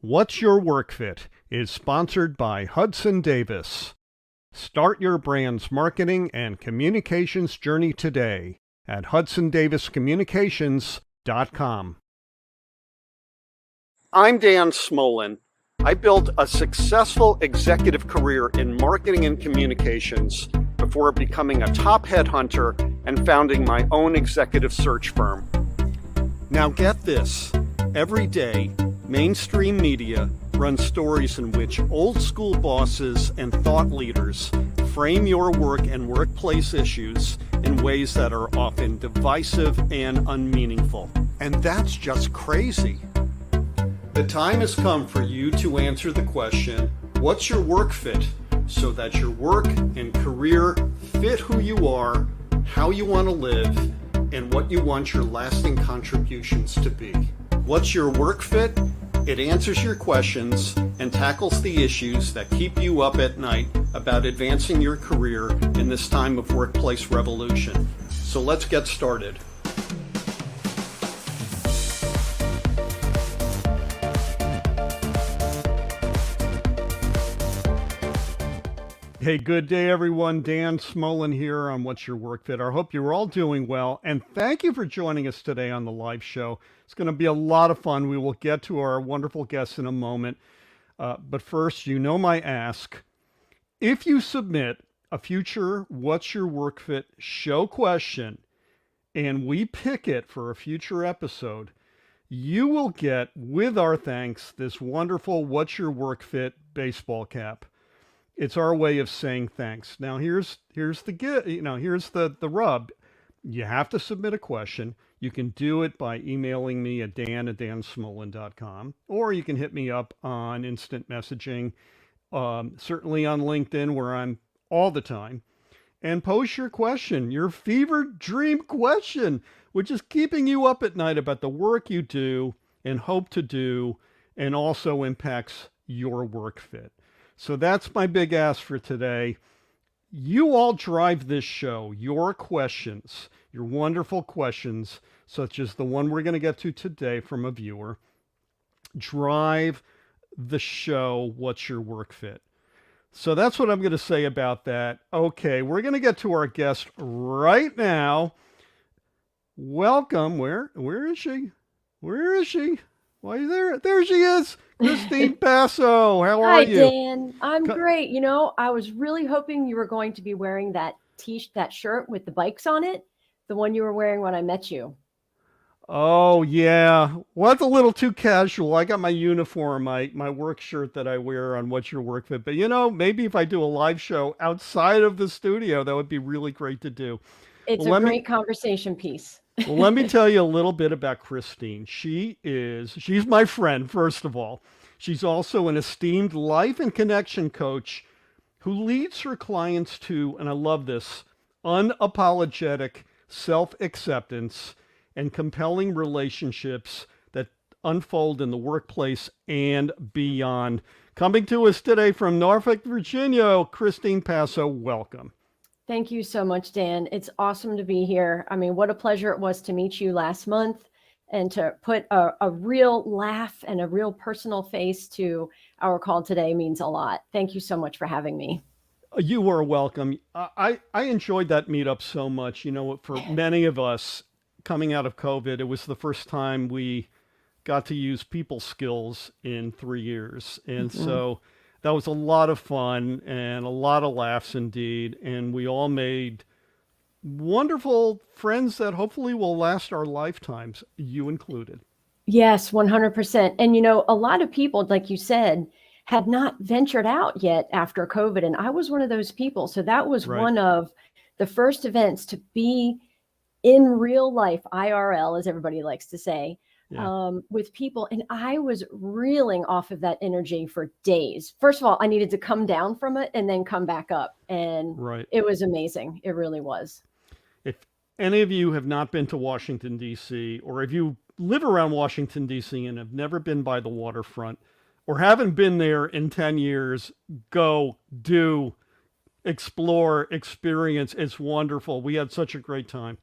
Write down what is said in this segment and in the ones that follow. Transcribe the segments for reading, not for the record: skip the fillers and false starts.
What's Your Work Fit is sponsored by Hudson Davis. Start your brand's marketing and communications journey today at hudsondaviscommunications.com. I'm Dan Smolin. I built a successful executive career in marketing and communications before becoming a top headhunter and founding my own executive search firm. Now get this, every day, mainstream media runs stories in which old school bosses and thought leaders frame your work and workplace issues in ways that are often divisive and unmeaningful. And that's just crazy. The time has come for you to answer the question, what's your work fit? So that your work and career fit who you are, how you want to live, and what you want your lasting contributions to be. What's your work fit? It answers your questions and tackles the issues that keep you up at night about advancing your career in this time of workplace revolution. So let's get started. Hey, good day, everyone. Dan Smolin here on What's Your Work Fit. I hope you're all doing well, and thank you for joining us today on the live show. It's going to be a lot of fun. We will get to our wonderful guests in a moment. But first, you know my ask. If you submit a future What's Your Work Fit show question, and we pick it for a future episode, you will get, with our thanks, this wonderful What's Your Work Fit baseball cap. It's our way of saying thanks. Now here's the rub. You have to submit a question. You can do it by emailing me at dan@dansmolin.com, or you can hit me up on instant messaging, certainly on LinkedIn, where I'm all the time, and post your question, your fever dream question, which is keeping you up at night about the work you do and hope to do, and also impacts your work fit. So that's my big ask for today. You all drive this show. Your questions, your wonderful questions, such as the one we're going to get to today from a viewer, drive the show, What's Your Work Fit? So that's what I'm going to say about that. Okay, we're going to get to our guest right now. Welcome. Where is she? Where is she? Why, there she is. Christine Passo, how are you? Hi, Dan. I'm great. You know, I was really hoping you were going to be wearing that shirt with the bikes on it, the one you were wearing when I met you. Oh, yeah. Well, that's a little too casual. I got my uniform, my work shirt that I wear on What's Your Work Fit. But, you know, maybe if I do a live show outside of the studio, that would be really great to do. It's a great conversation piece. Well, let me tell you a little bit about Christine. She's my friend, first of all. She's also an esteemed life and connection coach who leads her clients to, and I love this, unapologetic self-acceptance and compelling relationships that unfold in the workplace and beyond. Coming to us today from Norfolk, Virginia, Christine Passo, welcome. Thank you so much, Dan. It's awesome to be here. I mean, what a pleasure it was to meet you last month and to put a real laugh and a real personal face to our call today means a lot. Thank you so much for having me. You are welcome. I enjoyed that meetup so much. You know, for many of us coming out of COVID, it was the first time we got to use people skills in 3 years. And so that was a lot of fun and a lot of laughs indeed. And we all made wonderful friends that hopefully will last our lifetimes, you included. Yes, 100%. And, you know, a lot of people, like you said, had not ventured out yet after COVID. And I was one of those people. So that was one of the first events to be in real life, IRL, as everybody likes to say, with people. And I was reeling off of that energy for days. First of all, I needed to come down from it and then come back up. And it was amazing. It really was. If any of you have not been to Washington, D.C., or if you live around Washington, D.C. and have never been by the waterfront or haven't been there in 10 years, go, do, explore, experience. It's wonderful. We had such a great time.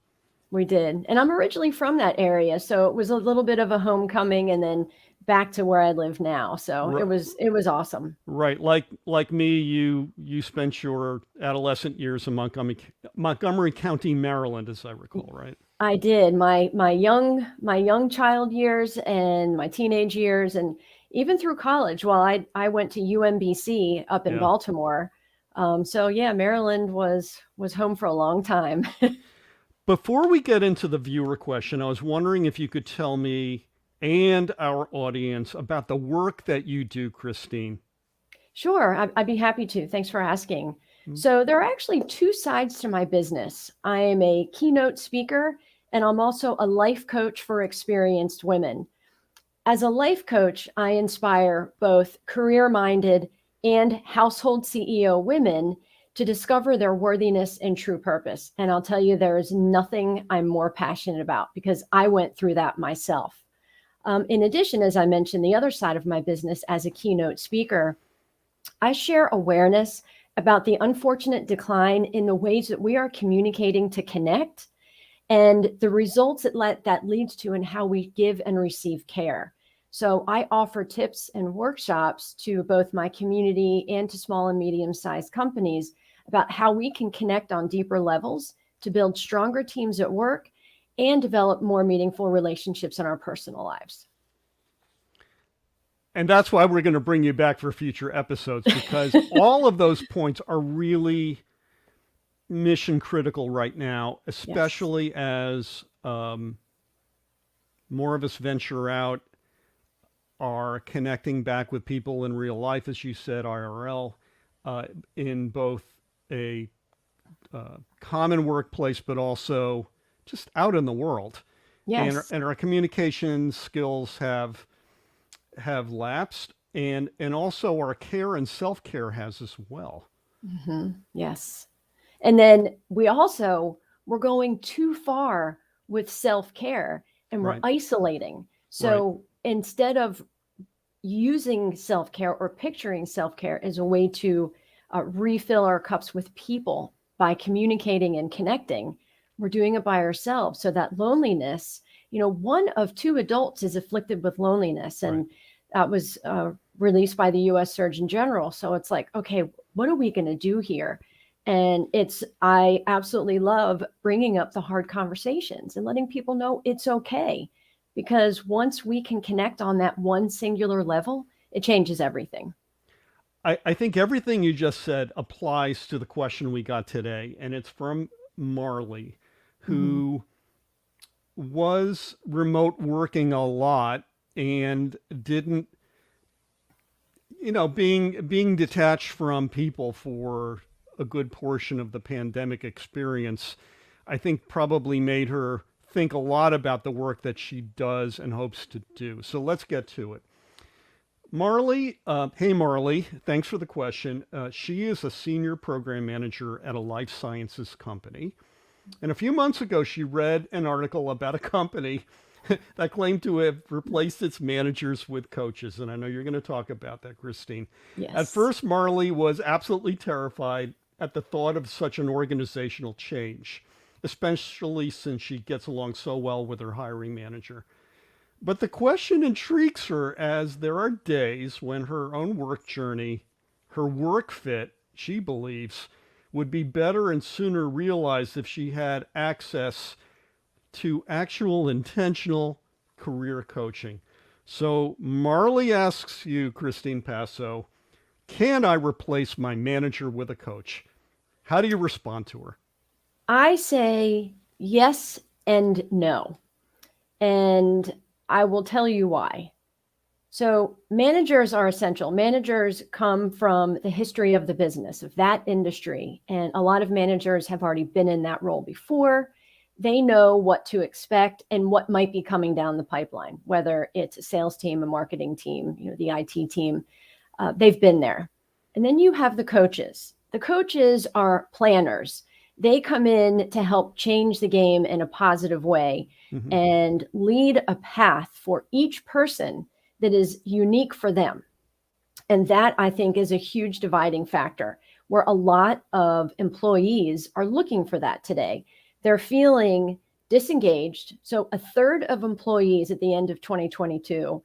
We did. And I'm originally from that area. So it was a little bit of a homecoming and then back to where I live now. So R- it was awesome. right. Like me, you spent your adolescent years in Montgomery County, Maryland, as I recall, right? I did my young child years and my teenage years, and even through college. Well, I went to UMBC up in Yeah. Baltimore. So yeah, Maryland was home for a long time. Before we get into the viewer question, I was wondering if you could tell me and our audience about the work that you do, Christine. Sure, I'd be happy to. Thanks for asking. Mm. So there are actually two sides to my business. I am a keynote speaker, and I'm also a life coach for experienced women. As a life coach, I inspire both career minded and household CEO women to discover their worthiness and true purpose. And I'll tell you, there is nothing I'm more passionate about because I went through that myself. In addition, as I mentioned, the other side of my business as a keynote speaker, I share awareness about the unfortunate decline in the ways that we are communicating to connect and the results that leads to and how we give and receive care. So I offer tips and workshops to both my community and to small and medium-sized companies about how we can connect on deeper levels to build stronger teams at work and develop more meaningful relationships in our personal lives. And that's why we're going to bring you back for future episodes because all of those points are really mission critical right now, Yes. especially as more of us venture out, are connecting back with people in real life, as you said, IRL, in both a common workplace, but also just out in the world. Yes. And our communication skills have lapsed, and also our care and self-care has as well. Yes. And then we're going too far with self-care and we're Right. isolating. Right. So instead of using self-care or picturing self-care as a way to refill our cups with people by communicating and connecting, we're doing it by ourselves. So that loneliness, one of two adults is afflicted with loneliness. Right. And that was released by the US Surgeon General. So it's like, okay, what are we going to do here? And I absolutely love bringing up the hard conversations and letting people know it's okay. Because once we can connect on that one singular level, it changes everything. I think everything you just said applies to the question we got today, and it's from Marley, Mm-hmm. who was remote working a lot and didn't, being detached from people for a good portion of the pandemic experience, I think probably made her think a lot about the work that she does and hopes to do. So let's get to it. Marley, hey Marley, thanks for the question. She is a senior program manager at a life sciences company. And a few months ago, she read an article about a company that claimed to have replaced its managers with coaches. And I know you're going to talk about that, Christine. At Yes. first, Marley was absolutely terrified at the thought of such an organizational change, especially since she gets along so well with her hiring manager. But the question intrigues her as there are days when her own work journey, her work fit, she believes, would be better and sooner realized if she had access to actual intentional career coaching. So Marley asks you, Christine Passo, can I replace my manager with a coach? How do you respond to her? I say yes and no. And I will tell you why. So, managers are essential. Managers come from the history of the business, of that industry. And a lot of managers have already been in that role before. They know what to expect and what might be coming down the pipeline, whether it's a sales team, a marketing team, the IT team. They've been there. And then you have the coaches. The coaches are planners. They come in to help change the game in a positive way Mm-hmm. and lead a path for each person that is unique for them. And that, I think, is a huge dividing factor where a lot of employees are looking for that today. They're feeling disengaged. So, a third of employees at the end of 2022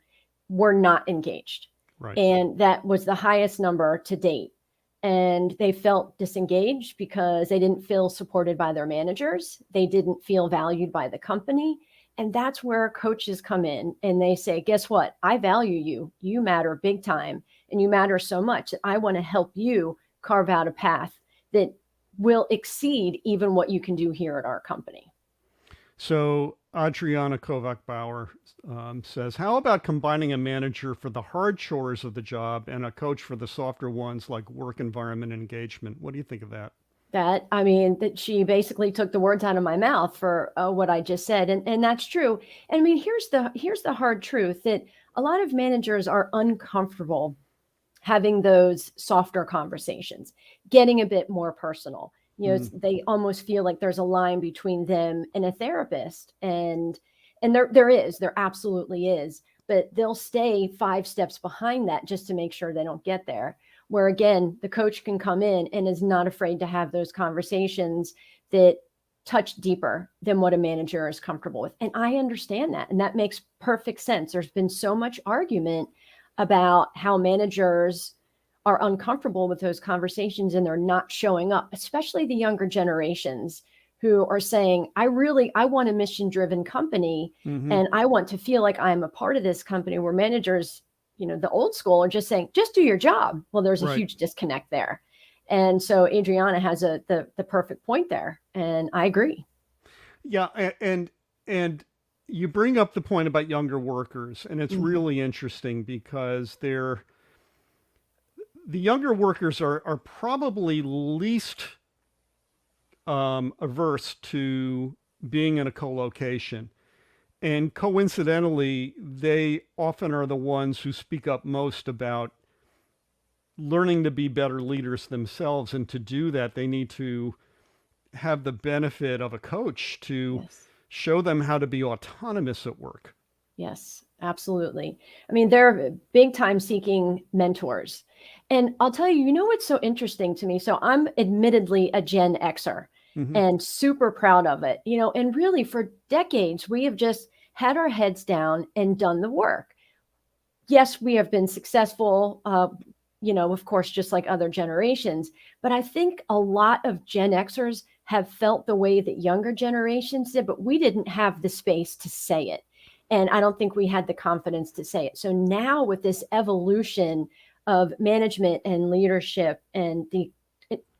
were not engaged. Right. And that was the highest number to date. And they felt disengaged because they didn't feel supported by their managers. They didn't feel valued by the company. And that's where coaches come in and they say, guess what? I value you. You matter big time. And you matter so much that I want to help you carve out a path that will exceed even what you can do here at our company. So Adriana Kovac-Bauer says, how about combining a manager for the hard chores of the job and a coach for the softer ones like work environment and engagement? What do you think of that? That she basically took the words out of my mouth for what I just said. And that's true. And I mean, here's the hard truth that a lot of managers are uncomfortable having those softer conversations, getting a bit more personal. They almost feel like there's a line between them and a therapist. And there absolutely is, but they'll stay 5 steps behind that just to make sure they don't get there. Where again, the coach can come in and is not afraid to have those conversations that touch deeper than what a manager is comfortable with. And I understand that. And that makes perfect sense. There's been so much argument about how managers are uncomfortable with those conversations and they're not showing up, especially the younger generations who are saying, I want a mission-driven company, and I want to feel like I'm a part of this company, where managers, the old school, are just saying, just do your job. Well, there's a huge disconnect there. And so Adriana has the perfect point there. And I agree. Yeah. And you bring up the point about younger workers, and it's really interesting because the younger workers are probably least averse to being in a co-location. And coincidentally, they often are the ones who speak up most about learning to be better leaders themselves. And to do that, they need to have the benefit of a coach to show them how to be autonomous at work. Yes, absolutely. I mean, they're big time seeking mentors. And I'll tell you, what's so interesting to me? So I'm admittedly a Gen Xer and super proud of it, and really for decades, we have just had our heads down and done the work. Yes, we have been successful, of course, just like other generations. But I think a lot of Gen Xers have felt the way that younger generations did, but we didn't have the space to say it. And I don't think we had the confidence to say it. So now with this evolution of management and leadership and the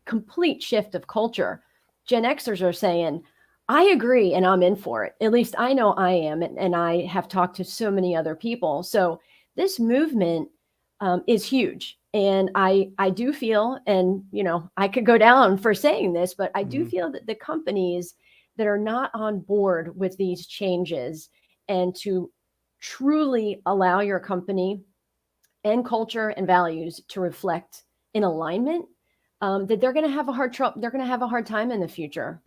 complete shift of culture, Gen Xers are saying, I agree and I'm in for it. At least I know I am. And I have talked to so many other people. So this movement is huge. And I do feel, and, I could go down for saying this, but I do feel that the companies that are not on board with these changes and to truly allow your company and culture and values to reflect in alignment, that they're going to have a hard time in the future.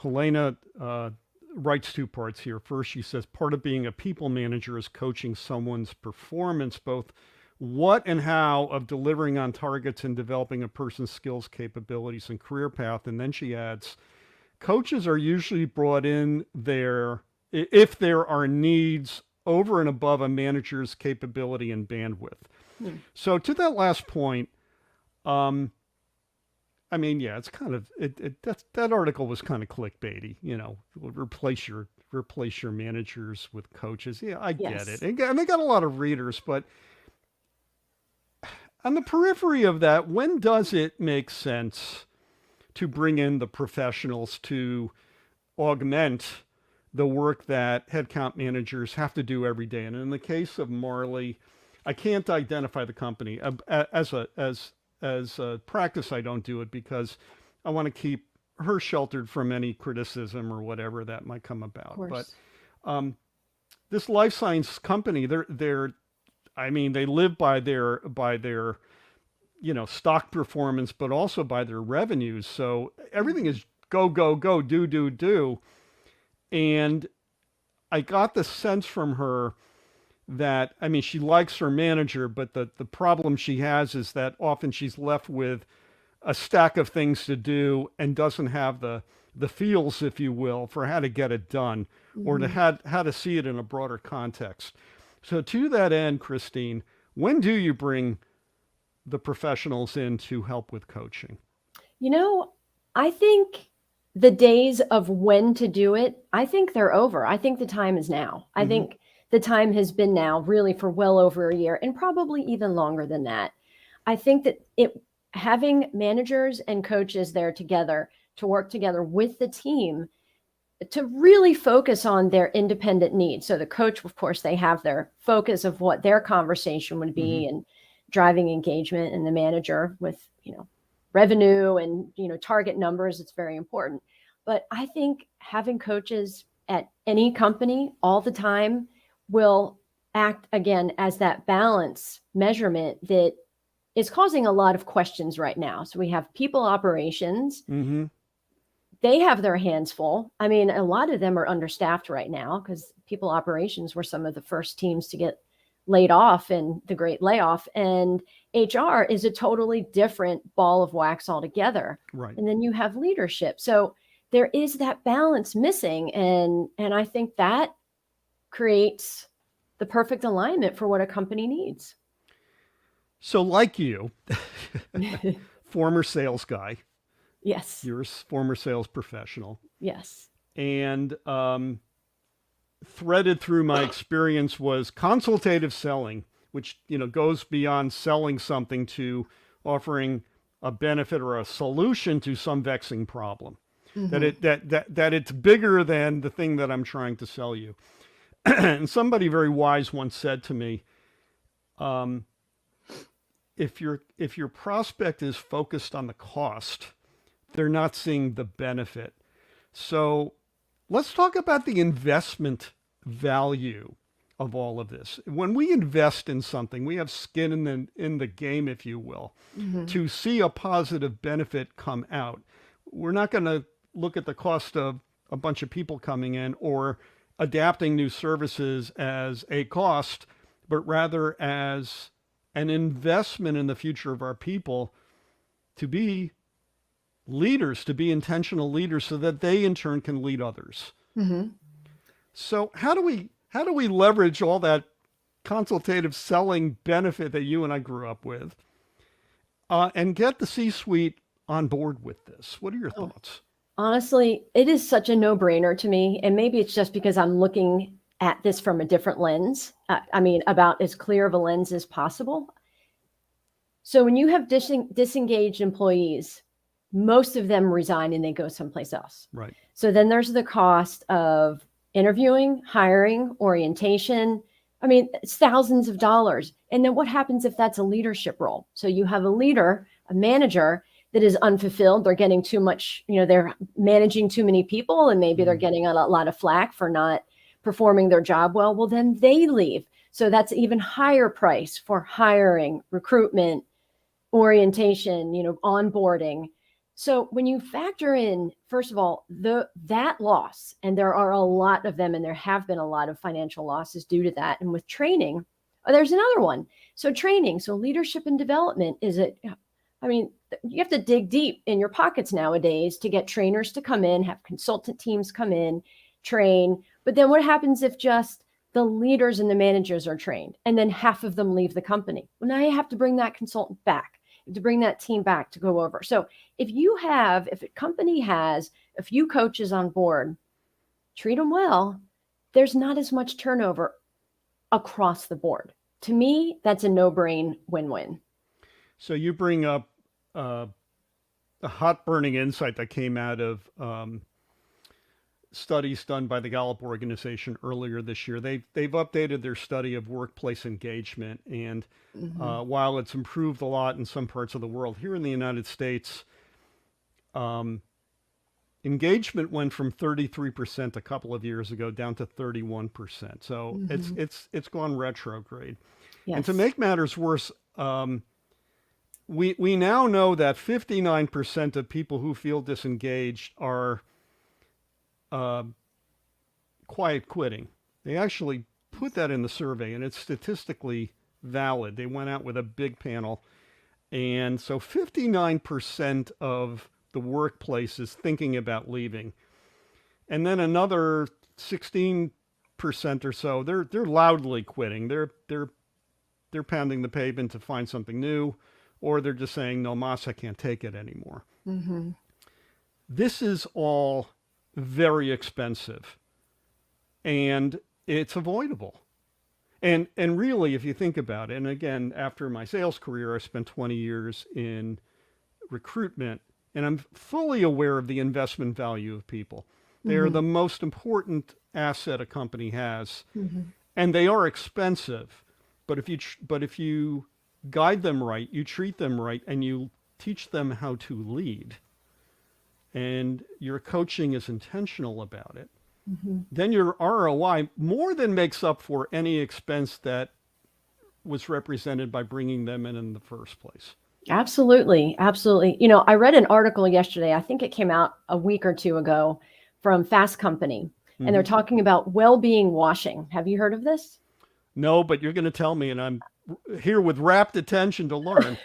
Helena writes 2 parts here. First, she says, part of being a people manager is coaching someone's performance, both what and how of delivering on targets and developing a person's skills, capabilities, and career path. And then she adds, coaches are usually brought in there if there are needs over and above a manager's capability and bandwidth. So to that last point, I mean, yeah, it's kind of that article was kind of clickbaity, replace your managers with coaches. Yeah, I get it. And they got a lot of readers, but on the periphery of that, when does it make sense to bring in the professionals to augment the work that headcount managers have to do every day? And in the case of Marley, I can't identify the company as a practice. I don't do it because I want to keep her sheltered from any criticism or whatever that might come about. But this life science company, they live by their stock performance, but also by their revenues. So everything is go, go, go, do. And I got the sense from her that, she likes her manager, but the problem she has is that often she's left with a stack of things to do and doesn't have the feels, if you will, for how to get it done or to how to see it in a broader context. So to that end, Christine, when do you bring the professionals in to help with coaching? You know, I think the days of when to do it, I think they're over. I think the time is now. I Mm-hmm. think the time has been now really for well over a year and probably even longer than that. I think that it having managers and coaches there together to work together with the team to really focus on their independent needs. So the coach, of course, they have their focus of what their conversation would Mm-hmm. be and driving engagement, and the manager with, revenue and, target numbers. It's very important. But I think having coaches at any company all the time will act again as that balance measurement that is causing a lot of questions right now. So we have people operations, Mm-hmm. they have their hands full. I mean, a lot of them are understaffed right now because people operations were some of the first teams to get laid off in the great layoff. And HR is a totally different ball of wax altogether. Right. And then you have leadership. So there is that balance missing. And I think that creates the perfect alignment for what a company needs. So, like you, former sales guy, Yes. you're a former sales professional, Yes. and threaded through my experience was consultative selling, which goes beyond selling something to offering a benefit or a solution to some vexing problem. That Mm-hmm. that it's bigger than the thing that I'm trying to sell you. And somebody very wise once said to me, um, if your prospect is focused on the cost, they're not seeing the benefit. So let's talk about the investment value of all of this. When we invest in something, we have skin in the game, if you will, Mm-hmm. to see a positive benefit come out. We're not going to look at the cost of a bunch of people coming in or adapting new services as a cost, but rather as an investment in the future of our people to be leaders, to be intentional leaders so that they in turn can lead others. Mm-hmm. So how do we leverage all that consultative selling benefit that you and I grew up with, and get the C-suite on board with this? What are your Oh, thoughts? honestly, it is such a no-brainer to me. And maybe it's just because I'm looking at this from a different lens. I mean, about as clear of a lens as possible. So when you have disengaged employees, most of them resign and they go someplace else. Right. So then there's the cost of interviewing, hiring, orientation. I mean, it's thousands of dollars. And then what happens if that's a leadership role? So you have a leader, a manager that is unfulfilled. They're getting too much, they're managing too many people, and maybe they're Mm-hmm. getting a lot of flack for not performing their job well. Well, then they leave. So that's even higher price for hiring, recruitment, orientation, onboarding. So when you factor in, first of all, that loss, and there are a lot of them, and there have been a lot of financial losses due to that. And with training, there's another one. So training, so leadership and development I mean, you have to dig deep in your pockets nowadays to get trainers to come in, have consultant teams come in, train. But then what happens if just the leaders and the managers are trained and then half of them leave the company? Well, now you have to bring that consultant back, to bring that team back to go over. So if a company has a few coaches on board, treat them well, there's not as much turnover across the board. To me, that's a no-brain win-win. So you bring up a hot burning insight that came out of studies done by the Gallup organization earlier this year. They've updated their study of workplace engagement, and Mm-hmm. while it's improved a lot in some parts of the world, here in the United States, um, engagement went from 33% a couple of years ago down to 31%. So it's Mm-hmm. it's gone retrograde. And to Yes. make matters worse, we now know that 59% of people who feel disengaged are uh, quiet quitting. They actually put that in the survey, and it's statistically valid. They went out with a big panel, and so 59% of the workplace is thinking about leaving. And then another 16 5% or so, they're loudly quitting. They're pounding the pavement to find something new, or they're just saying, no mas, I can't take it anymore. Mm-hmm. This is all very expensive, and it's avoidable. And really, if you think about it, and again, after my sales career, I spent 20 years in recruitment, and I'm fully aware of the investment value of people. They are Mm-hmm. the most important asset a company has, Mm-hmm. and they are expensive. But if you guide them right, you treat them right, and you teach them how to lead, and your coaching is intentional about it, Mm-hmm. then your ROI more than makes up for any expense that was represented by bringing them in the first place. Absolutely. Absolutely. You know, I read an article yesterday, I think it came out a week or two ago from Fast Company, and they're Mm-hmm. talking about well-being washing. Have you heard of this? No, but you're going to tell me, and I'm here with rapt attention to learn.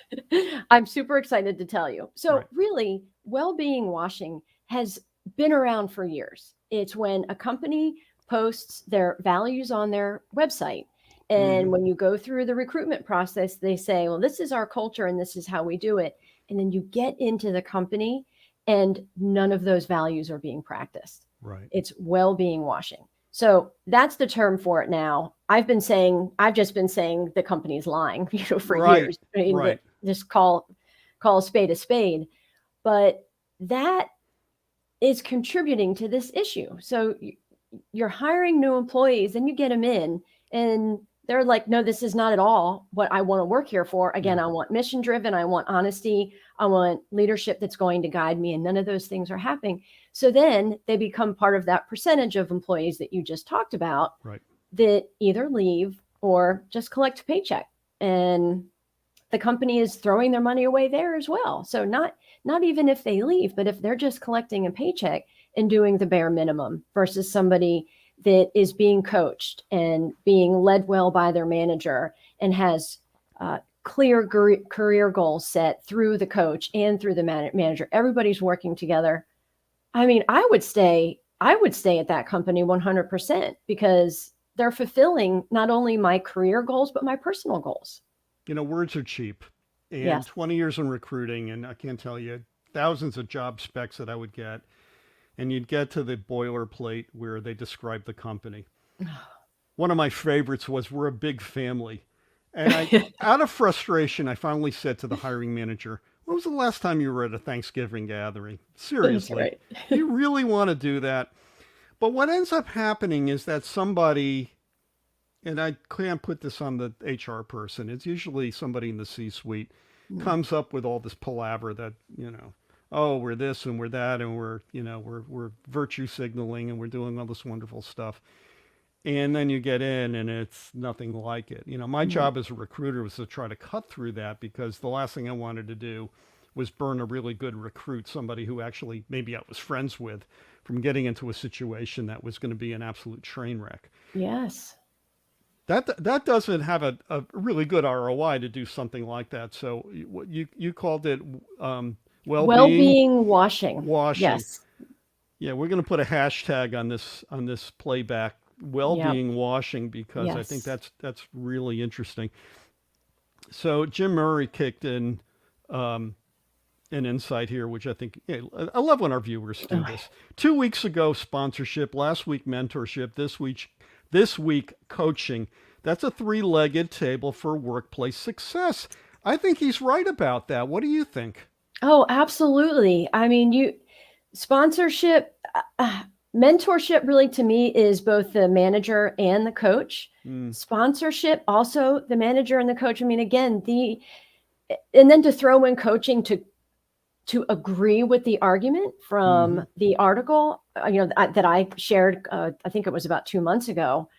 I'm super excited to tell you. So, Right. really, well-being washing has been around for years. It's when a company posts their values on their website. Mm-hmm. And when you go through the recruitment process, they say, well, this is our culture and this is how we do it. And then you get into the company and none of those values are being practiced. Right. It's well-being washing. So that's the term for it now. I've just been saying the company's lying, for Right. years. I mean, Right. just call a spade a spade. But that is contributing to this issue. So you're hiring new employees and you get them in and they're like, no, this is not at all what I want to work here for. Again, Yeah. I want mission driven. I want honesty. I want leadership that's going to guide me. And none of those things are happening. So then they become part of that percentage of employees that you just talked about, Right. that either leave or just collect a paycheck. And the company is throwing their money away there as well. So not even if they leave, but if they're just collecting a paycheck and doing the bare minimum versus somebody that is being coached and being led well by their manager and has clear career goals set through the coach and through the manager. Everybody's working together. I mean, I would stay at that company 100% because they're fulfilling not only my career goals, but my personal goals. You know, words are cheap. And Yes. 20 years in recruiting, and I can't tell you thousands of job specs that I would get. And you'd get to the boilerplate where they describe the company. One of my favorites was, we're a big family. And out of frustration, I finally said to the hiring manager, when was the last time you were at a Thanksgiving gathering? Seriously, Right. you really want to do that? But what ends up happening is that somebody, and I can't put this on the HR person, it's usually somebody in the C-suite, comes up with all this palaver that, oh, we're this and we're that, and we're virtue signaling and we're doing all this wonderful stuff. And then you get in and it's nothing like it. My job as a recruiter was to try to cut through that, because the last thing I wanted to do was burn a really good recruit, somebody who actually maybe I was friends with, from getting into a situation that was going to be an absolute train wreck. Yes. That doesn't have a really good ROI to do something like that. So you called it well-being washing. Yes. Yeah, we're going to put a hashtag on this playback, well-being Yep. washing, because I think Yes. that's really interesting. So Jim Murray kicked in an insight here, which I think, I love when our viewers do this. 2 weeks ago, sponsorship. Last week, mentorship. This week, coaching. That's a three-legged table for workplace success. I think he's right about that. What do you think? Oh, absolutely. I mean, sponsorship, mentorship really to me is both the manager and the coach. Sponsorship, also the manager and the coach. I mean, again, and then to throw in coaching to agree with the argument from the article, that I shared, I think it was about 2 months ago.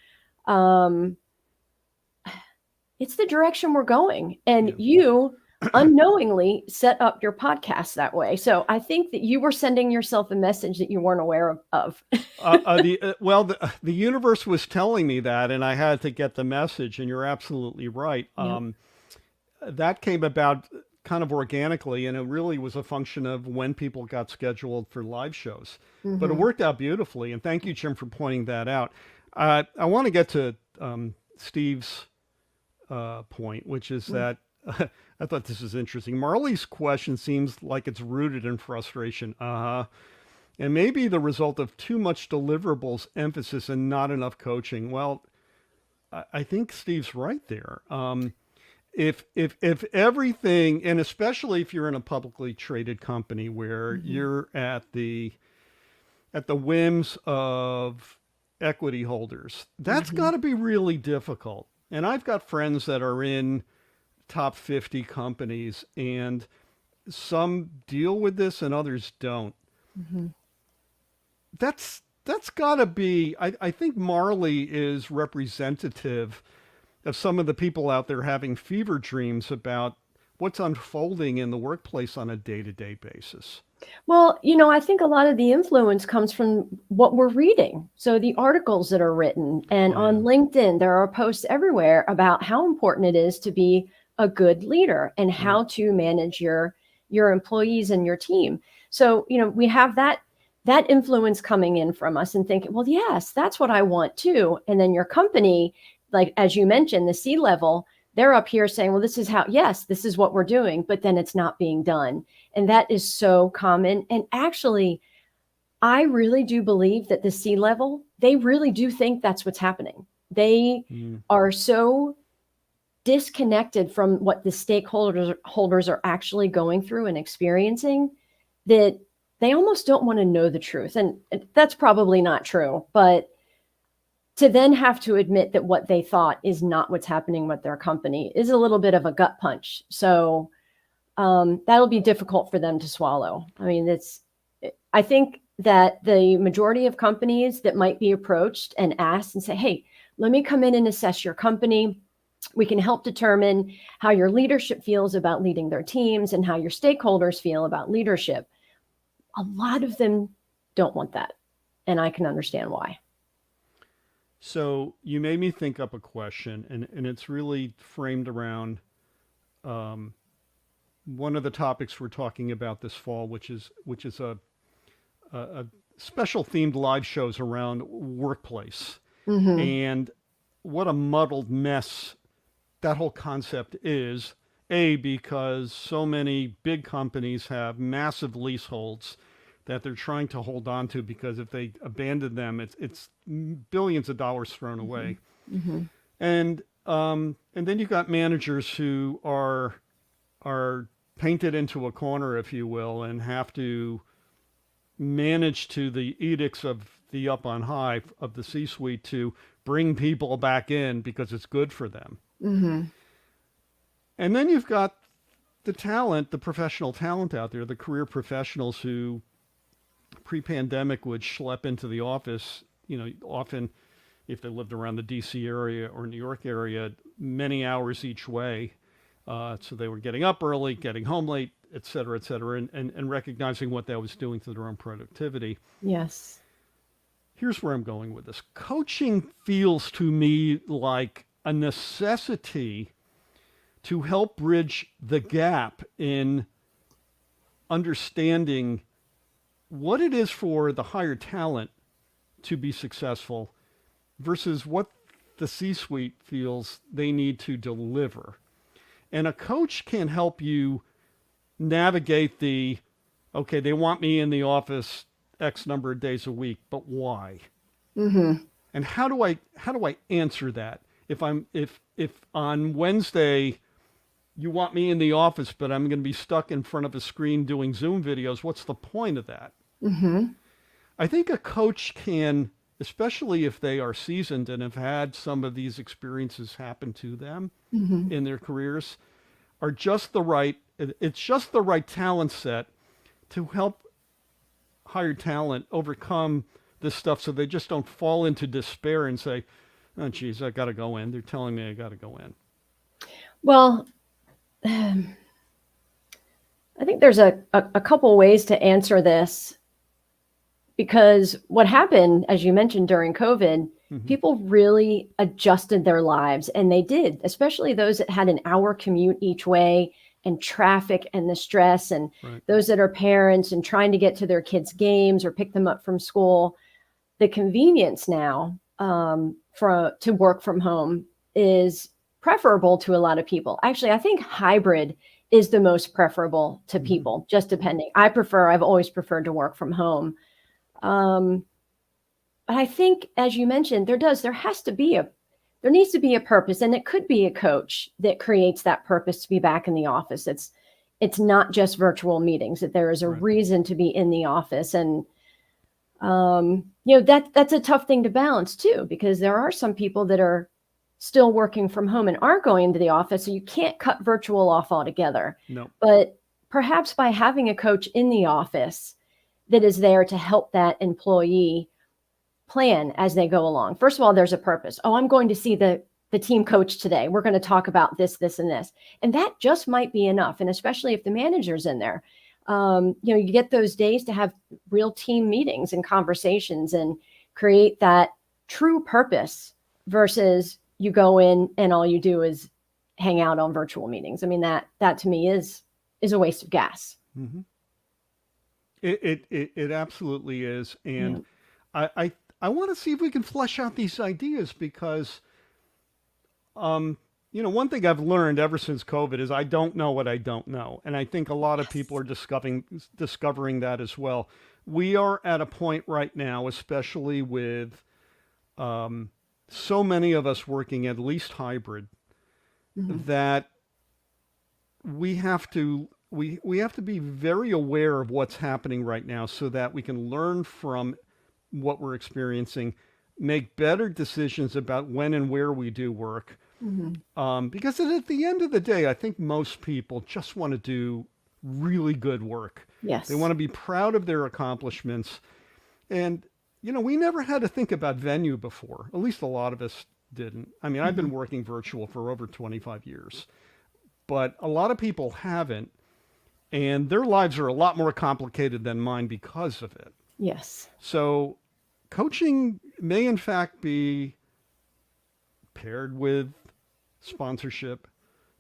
It's the direction we're going. And you unknowingly set up your podcast that way. So I think that you were sending yourself a message that you weren't aware of. The universe was telling me that, and I had to get the message, and you're absolutely right. That came about kind of organically, and it really was a function of when people got scheduled for live shows. But it worked out beautifully, and thank you, Jim, for pointing that out. I want to get to Steve's point, which is that I thought this was interesting. Marley's question seems like it's rooted in frustration. And maybe the result of too much deliverables emphasis and not enough coaching. Well, I think Steve's right there. If everything, and especially if you're in a publicly traded company where you're at the whims of equity holders, that's got to be really difficult. And I've got friends that are in top 50 companies, and some deal with this and others don't. That's got to be, I think Marley is representative of some of the people out there having fever dreams about what's unfolding in the workplace on a day-to-day basis. Well, I think a lot of the influence comes from what we're reading. So the articles that are written, and on LinkedIn, there are posts everywhere about how important it is to be a good leader and how to manage your employees and your team. So, we have that influence coming in from us and thinking, well, yes, that's what I want too. And then your company, like, as you mentioned, the C-level, they're up here saying, well, this is what we're doing, but then it's not being done. And that is so common. And actually, I really do believe that the C-level, they really do think that's what's happening. They are so disconnected from what the stakeholders are actually going through and experiencing that they almost don't want to know the truth. And that's probably not true, but to then have to admit that what they thought is not what's happening with their company is a little bit of a gut punch. So that'll be difficult for them to swallow. I mean, I think that the majority of companies that might be approached and asked and say, hey, let me come in and assess your company. We can help determine how your leadership feels about leading their teams and how your stakeholders feel about leadership. A lot of them don't want that. And I can understand why. So you made me think up a question, and it's really framed around one of the topics we're talking about this fall, which is a special themed live shows around workplace and what a muddled mess that whole concept is. Because so many big companies have massive leaseholds that they're trying to hold on to, because if they abandon them, it's billions of dollars thrown away. And then you've got managers who are painted into a corner, if you will, and have to manage to the edicts of the up on high of the C-suite to bring people back in because it's good for them. And then you've got the talent, the professional talent out there, the career professionals who pre-pandemic would schlep into the office, often if they lived around the DC area or New York area, many hours each way. So they were getting up early, getting home late, et cetera, and recognizing what that was doing to their own productivity. Yes. Here's where I'm going with this. Coaching feels to me like a necessity to help bridge the gap in understanding what it is for the higher talent to be successful versus what the C-suite feels they need to deliver. And a coach can help you navigate okay, they want me in the office X number of days a week, but why? And how do I answer that? If on Wednesday you want me in the office, but I'm going to be stuck in front of a screen doing Zoom videos, what's the point of that? I think a coach can, especially if they are seasoned and have had some of these experiences happen to them in their careers, it's just the right talent set to help higher talent overcome this stuff, so they just don't fall into despair and say, oh, geez, I got to go in. They're telling me I got to go in. Well, I think there's a couple ways to answer this, because what happened, as you mentioned, during COVID, people really adjusted their lives, and they did, especially those that had an hour commute each way and traffic and the stress, and those that are parents and trying to get to their kids' games or pick them up from school. The convenience now to work from home is preferable to a lot of people. Actually, I think hybrid is the most preferable to people, just depending. I've always preferred to work from home. But I think, as you mentioned, there needs to be a purpose, and it could be a coach that creates that purpose to be back in the office. It's not just virtual meetings, that there is a reason to be in the office. And, that's a tough thing to balance too, because there are some people that are still working from home and aren't going to the office. So you can't cut virtual off altogether. No. But perhaps by having a coach in the office that is there to help that employee plan as they go along. First of all, there's a purpose. Oh, I'm going to see the team coach today. We're going to talk about this, this, and this. And that just might be enough. And especially if the manager's in there, you get those days to have real team meetings and conversations and create that true purpose versus you go in and all you do is hang out on virtual meetings. I mean, that to me is a waste of gas. Mm-hmm. It absolutely is. And yeah. I want to see if we can flesh out these ideas because, one thing I've learned ever since COVID is I don't know what I don't know. And I think a lot of people are discovering that as well. We are at a point right now, especially with so many of us working at least hybrid, that we have to be very aware of what's happening right now so that we can learn from what we're experiencing, make better decisions about when and where we do work. Because at the end of the day, I think most people just want to do really good work. Yes. They want to be proud of their accomplishments. And, we never had to think about venue before. At least a lot of us didn't. I mean, I've been working virtual for over 25 years, but a lot of people haven't. And their lives are a lot more complicated than mine because of it. Yes. So coaching may in fact be paired with sponsorship,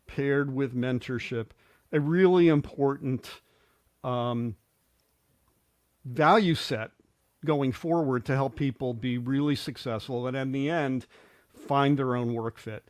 paired with mentorship, a really important value set going forward to help people be really successful and in the end find their own work fit.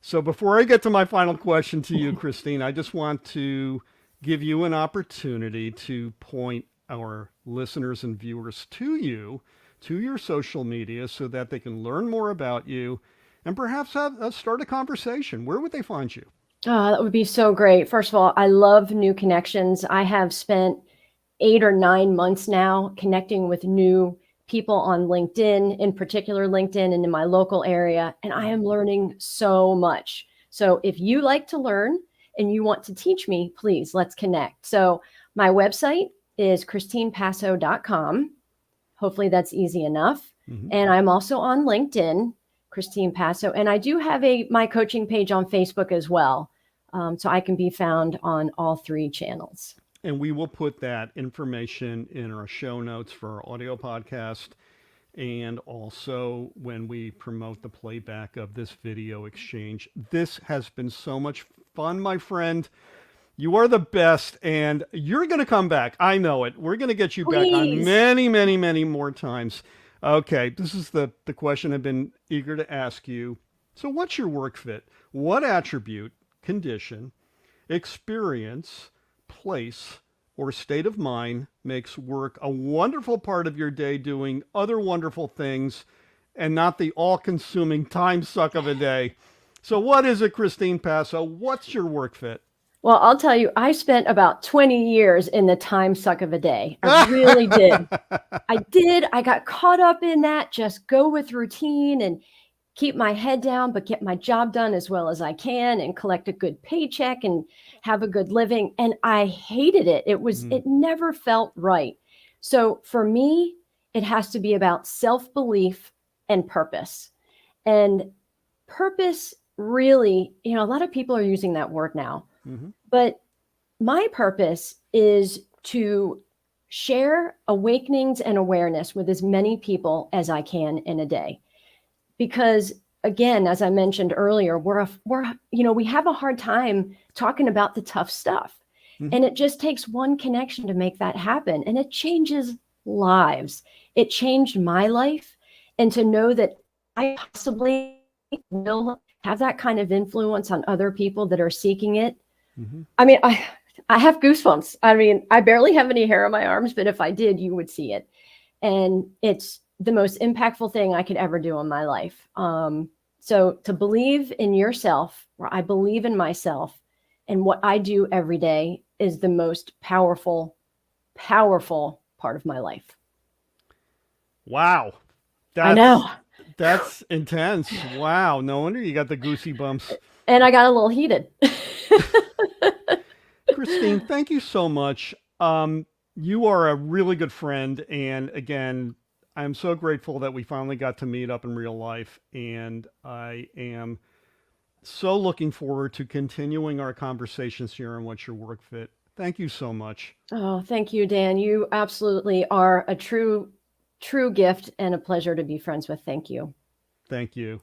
So before I get to my final question to you, Christine, I just want to give you an opportunity to point our listeners and viewers to your social media so that they can learn more about you and perhaps start a conversation. Where would they find you? Oh, that would be so great. First of all, I love new connections. I have spent 8 or 9 months now connecting with new people on LinkedIn, in particular LinkedIn and in my local area, and I am learning so much. So if you like to learn and you want to teach me, please, let's connect. So my website is christinepasso.com. Hopefully that's easy enough. And I'm also on LinkedIn, Christine Passo. And I do have my coaching page on Facebook as well. So I can be found on all 3 channels. And we will put that information in our show notes for our audio podcast. And also when we promote the playback of this video exchange. This has been so much fun, my friend. You are the best, and you're going to come back. I know it. We're going to get you back on many, many, many more times. Okay, this is the question I've been eager to ask you. So what's your work fit? What attribute, condition, experience, place, or state of mind makes work a wonderful part of your day doing other wonderful things and not the all-consuming time suck of a day? So what is it, Christine Passo? What's your work fit? Well, I'll tell you, I spent about 20 years in the time suck of a day. I really did. I got caught up in that. Just go with routine and keep my head down, but get my job done as well as I can and collect a good paycheck and have a good living. And I hated it. It never felt right. So for me, it has to be about self-belief and purpose. And purpose really, a lot of people are using that word now. But my purpose is to share awakenings and awareness with as many people as I can in a day. Because again, as I mentioned earlier, we have a hard time talking about the tough stuff. And it just takes one connection to make that happen. And it changes lives. It changed my life. And to know that I possibly will have that kind of influence on other people that are seeking it. Mm-hmm. I mean, I have goosebumps. I mean, I barely have any hair on my arms, but if I did, you would see it. And it's the most impactful thing I could ever do in my life. So to believe in yourself, or I believe in myself, and what I do every day is the most powerful, powerful part of my life. Wow. I know. That's intense. Wow. No wonder you got the goosey bumps. And I got a little heated. Christine, thank you so much. You are a really good friend. And again, I'm so grateful that we finally got to meet up in real life. And I am so looking forward to continuing our conversations here on What's Your Work Fit. Thank you so much. Oh, thank you, Dan. You absolutely are a true gift and a pleasure to be friends with. Thank you. Thank you.